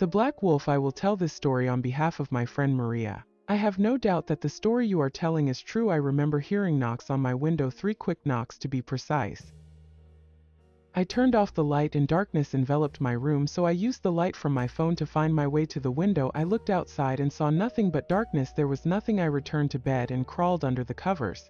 The Black Wolf. I will tell this story on behalf of my friend Maria. I have no doubt that the story you are telling is true. I remember hearing knocks on my window, 3 quick knocks to be precise. I turned off the light and darkness enveloped my room, so I used the light from my phone to find my way to the window. I looked outside and saw nothing but darkness. There was nothing. I returned to bed and crawled under the covers.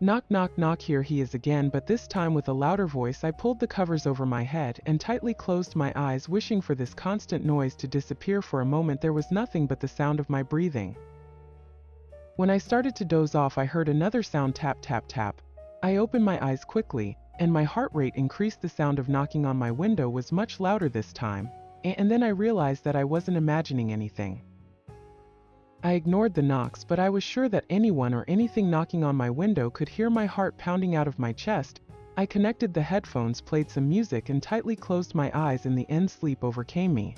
Knock, knock, knock. Here he is again, but this time with a louder voice. I pulled the covers over my head and tightly closed my eyes, wishing for this constant noise to disappear. For a moment there was nothing but the sound of my breathing. When I started to doze off, I heard another sound, tap, tap, tap. I opened my eyes quickly, and my heart rate increased. The sound of knocking on my window was much louder this time, and then I realized that I wasn't imagining anything. I ignored the knocks, but I was sure that anyone or anything knocking on my window could hear my heart pounding out of my chest. I connected the headphones, played some music, and tightly closed my eyes. In the end, sleep overcame me.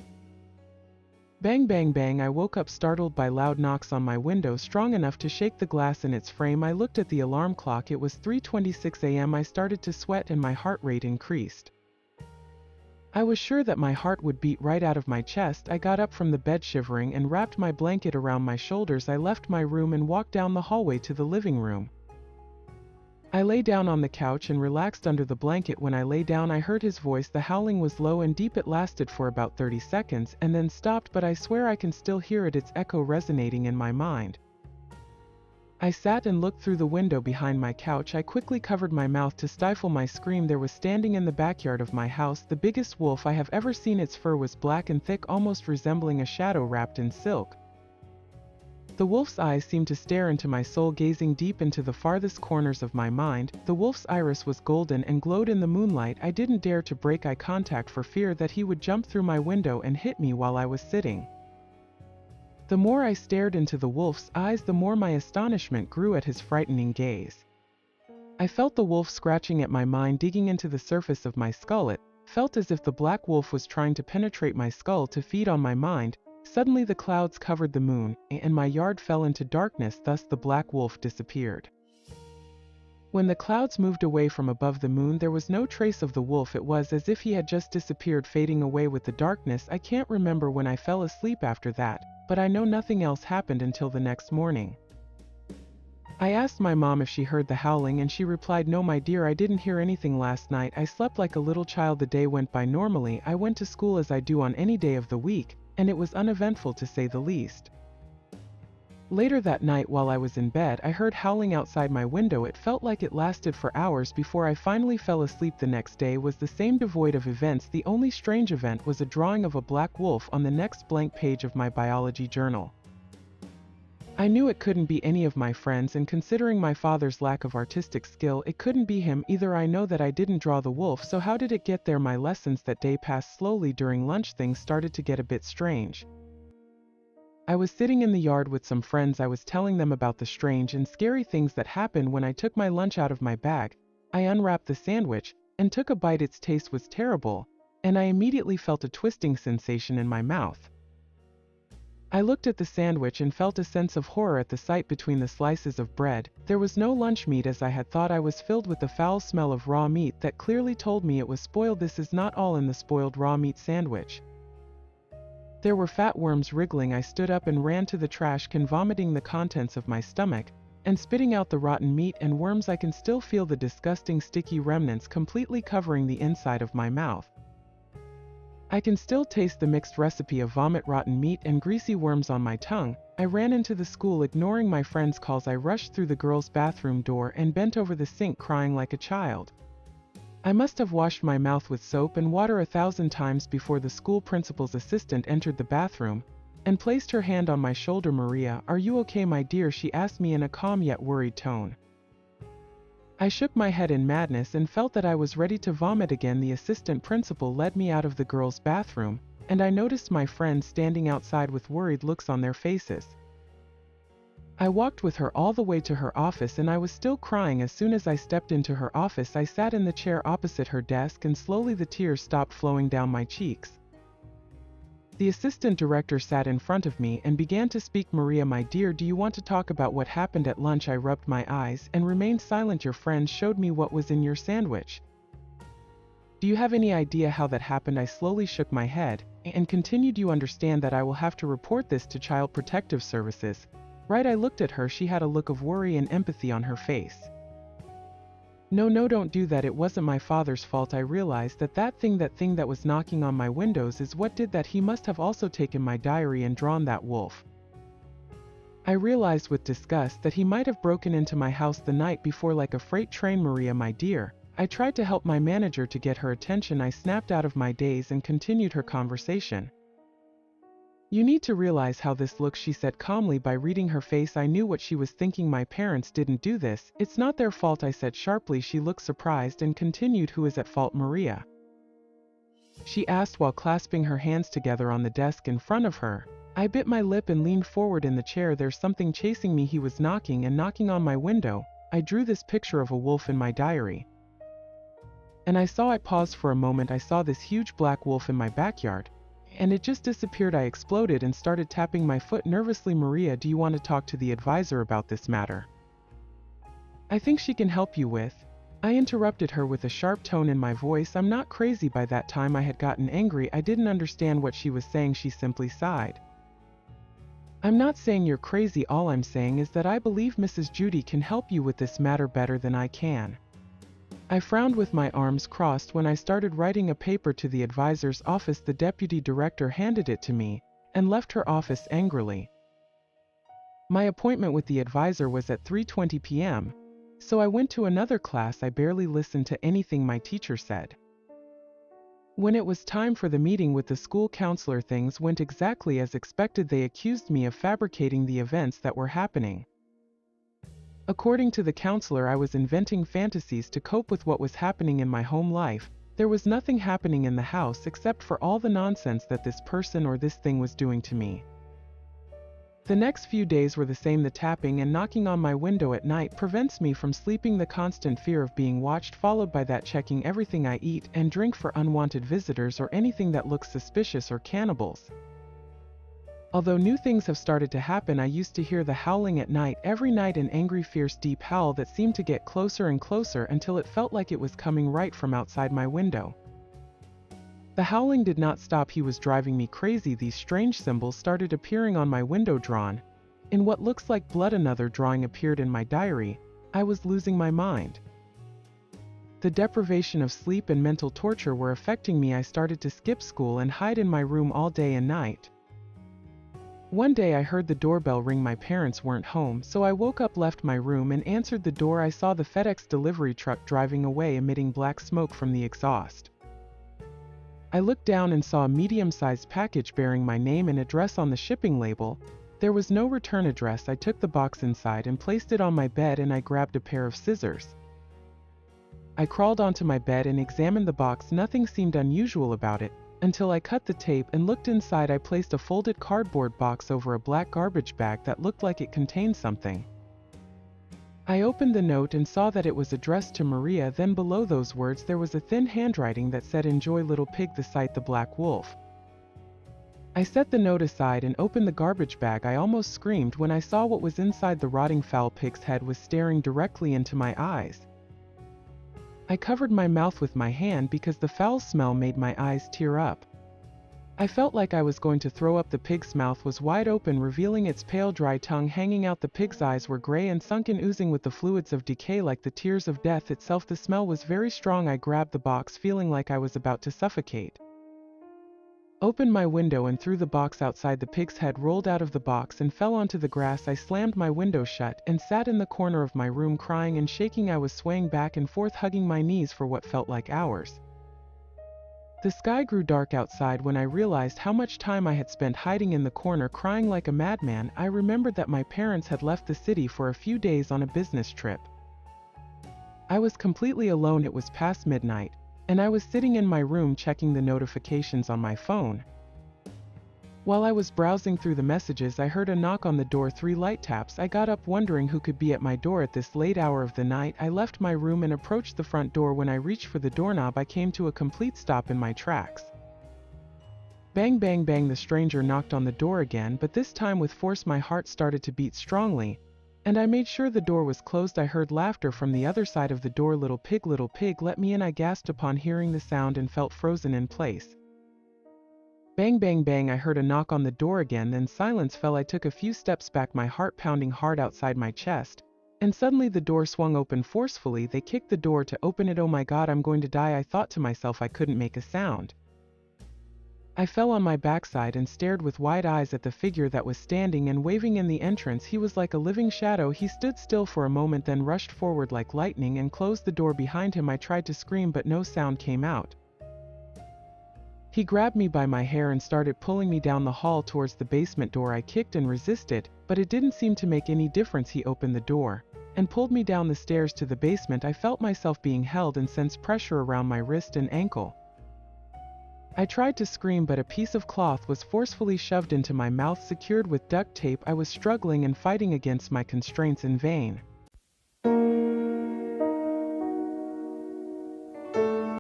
Bang, bang, bang. I woke up startled by loud knocks on my window, strong enough to shake the glass in its frame. I looked at the alarm clock. It was 3:26 a.m. I started to sweat and my heart rate increased. I was sure that my heart would beat right out of my chest. I got up from the bed shivering and wrapped my blanket around my shoulders. I left my room and walked down the hallway to the living room. I lay down on the couch and relaxed under the blanket. When I lay down, I heard his voice. The howling was low and deep. It lasted for about 30 seconds and then stopped, but I swear I can still hear it, its echo resonating in my mind. I sat and looked through the window behind my couch. I quickly covered my mouth to stifle my scream. There was standing in the backyard of my house the biggest wolf I have ever seen. Its fur was black and thick, almost resembling a shadow wrapped in silk. The wolf's eyes seemed to stare into my soul, gazing deep into the farthest corners of my mind. The wolf's iris was golden and glowed in the moonlight. I didn't dare to break eye contact for fear that he would jump through my window and hit me while I was sitting. The more I stared into the wolf's eyes, the more my astonishment grew at his frightening gaze. I felt the wolf scratching at my mind, digging into the surface of my skull. It felt as if the black wolf was trying to penetrate my skull to feed on my mind. Suddenly the clouds covered the moon, and my yard fell into darkness. Thus the black wolf disappeared. When the clouds moved away from above the moon, there was no trace of the wolf. It was as if he had just disappeared, fading away with the darkness. I can't remember when I fell asleep after that, but I know nothing else happened until the next morning. I asked my mom if she heard the howling, and she replied, "No, my dear, I didn't hear anything last night. I slept like a little child." The day went by normally. I went to school as I do on any day of the week, and it was uneventful to say the least. Later that night, while I was in bed, I heard howling outside my window. It felt like it lasted for hours before I finally fell asleep. The next day was the same, devoid of events. The only strange event was a drawing of a black wolf on the next blank page of my biology journal. I knew it couldn't be any of my friends, and considering my father's lack of artistic skill, it couldn't be him either. I know that I didn't draw the wolf, so how did it get there? My lessons that day passed slowly. During lunch, things started to get a bit strange. I was sitting in the yard with some friends. I was telling them about the strange and scary things that happened. When I took my lunch out of my bag, I unwrapped the sandwich and took a bite. Its taste was terrible, and I immediately felt a twisting sensation in my mouth. I looked at the sandwich and felt a sense of horror at the sight between the slices of bread. There was no lunch meat as I had thought. I was filled with the foul smell of raw meat that clearly told me it was spoiled. This is not all in the spoiled raw meat sandwich. There were fat worms wriggling. I stood up and ran to the trash can, vomiting the contents of my stomach and spitting out the rotten meat and worms. I can still feel the disgusting sticky remnants completely covering the inside of my mouth. I can still taste the mixed recipe of vomit, rotten meat, and greasy worms on my tongue. I ran into the school, ignoring my friends' calls. I rushed through the girls' bathroom door and bent over the sink, crying like a child. I must have washed my mouth with soap and water 1,000 times before the school principal's assistant entered the bathroom and placed her hand on my shoulder. "Maria, are you okay, my dear?" she asked me in a calm yet worried tone. I shook my head in madness and felt that I was ready to vomit again. The assistant principal led me out of the girls' bathroom, and I noticed my friends standing outside with worried looks on their faces. I walked with her all the way to her office, and I was still crying. As soon as I stepped into her office, I sat in the chair opposite her desk, and slowly the tears stopped flowing down my cheeks. The assistant director sat in front of me and began to speak. "Maria, my dear, do you want to talk about what happened at lunch?" I rubbed my eyes and remained silent. "Your friends showed me what was in your sandwich. Do you have any idea how that happened?" I slowly shook my head and continued, "You understand that I will have to report this to Child Protective Services, right?" I looked at her. She had a look of worry and empathy on her face. "No, no, don't do that. It wasn't my father's fault. I realized that thing that was knocking on my windows is what did that. He must have also taken my diary and drawn that wolf." I realized with disgust that he might have broken into my house the night before like a freight train. "Maria, my dear." I tried to help my manager to get her attention. I snapped out of my daze and continued her conversation. "You need to realize how this looks," she said calmly. By reading her face, I knew what she was thinking. "My parents didn't do this. It's not their fault," I said sharply. She looked surprised and continued, "Who is at fault, Maria?" she asked while clasping her hands together on the desk in front of her. I bit my lip and leaned forward in the chair. "There's something chasing me. He was knocking and knocking on my window. I drew this picture of a wolf in my diary. And I paused for a moment. I saw this huge black wolf in my backyard. And it just disappeared." I exploded and started tapping my foot nervously. "Maria, do you want to talk to the advisor about this matter? I think she can help you with." I interrupted her with a sharp tone in my voice. "I'm not crazy." By that time I had gotten angry. I didn't understand what she was saying. She simply sighed. "I'm not saying you're crazy. All I'm saying is that I believe Mrs. Judy can help you with this matter better than I can." I frowned with my arms crossed. When I started writing a paper to the advisor's office, the deputy director handed it to me and left her office angrily. My appointment with the advisor was at 3:20 p.m., so I went to another class. I barely listened to anything my teacher said. When it was time for the meeting with the school counselor, things went exactly as expected. They accused me of fabricating the events that were happening. According to the counselor, I was inventing fantasies to cope with what was happening in my home life. There was nothing happening in the house except for all the nonsense that this person or this thing was doing to me. The next few days were the same. The tapping and knocking on my window at night prevents me from sleeping. The constant fear of being watched, followed by that checking everything I eat and drink for unwanted visitors or anything that looks suspicious or cannibals. Although new things have started to happen, I used to hear the howling at night, every night an angry, fierce, deep howl that seemed to get closer and closer until it felt like it was coming right from outside my window. The howling did not stop. He was driving me crazy. These strange symbols started appearing on my window, drawn in what looks like blood. Another drawing appeared in my diary. I was losing my mind. The deprivation of sleep and mental torture were affecting me. I started to skip school and hide in my room all day and night. One day I heard the doorbell ring. My parents weren't home, so I woke up, left my room, and answered the door. I saw the FedEx delivery truck driving away, emitting black smoke from the exhaust. I looked down and saw a medium-sized package bearing my name and address on the shipping label. There was no return address. I took the box inside and placed it on my bed, and I grabbed a pair of scissors. I crawled onto my bed and examined the box. Nothing seemed unusual about it, until I cut the tape and looked inside. I placed a folded cardboard box over a black garbage bag that looked like it contained something. I opened the note and saw that it was addressed to Maria. Then below those words there was a thin handwriting that said, "Enjoy, little pig, the sight, the black wolf." I set the note aside and opened the garbage bag. I almost screamed when I saw what was inside. The rotting foul pig's head was staring directly into my eyes. I covered my mouth with my hand because the foul smell made my eyes tear up. I felt like I was going to throw up. The pig's mouth was wide open, revealing its pale, dry tongue hanging out. The pig's eyes were gray and sunken, oozing with the fluids of decay like the tears of death itself. The smell was very strong. I grabbed the box, feeling like I was about to suffocate. Opened my window and threw the box outside. The pig's head rolled out of the box and fell onto the grass. I slammed my window shut and sat in the corner of my room crying and shaking. I was swaying back and forth, hugging my knees for what felt like hours. The sky grew dark outside. When I realized how much time I had spent hiding in the corner crying like a madman, I remembered that my parents had left the city for a few days on a business trip. I was completely alone. It was past midnight, and I was sitting in my room checking the notifications on my phone. While I was browsing through the messages, I heard a knock on the door, 3 light taps. I got up wondering who could be at my door at this late hour of the night. I left my room and approached the front door. When I reached for the doorknob, I came to a complete stop in my tracks. Bang, bang, bang. The stranger knocked on the door again, but this time with force. My heart started to beat strongly, and I made sure the door was closed. I heard laughter from the other side of the door. Little pig, let me in," I gasped upon hearing the sound and felt frozen in place. Bang bang bang, I heard a knock on the door again, then silence fell. I took a few steps back, my heart pounding hard outside my chest. And suddenly the door swung open forcefully. They kicked the door to open it. Oh my god, I'm going to die, I thought to myself. I couldn't make a sound. I fell on my backside and stared with wide eyes at the figure that was standing and waving in the entrance. He was like a living shadow. He stood still for a moment, then rushed forward like lightning and closed the door behind him. I tried to scream, but no sound came out. He grabbed me by my hair and started pulling me down the hall towards the basement door. I kicked and resisted, but it didn't seem to make any difference. He opened the door and pulled me down the stairs to the basement. I felt myself being held and sensed pressure around my wrist and ankle. I tried to scream, but a piece of cloth was forcefully shoved into my mouth, secured with duct tape. I was struggling and fighting against my constraints in vain.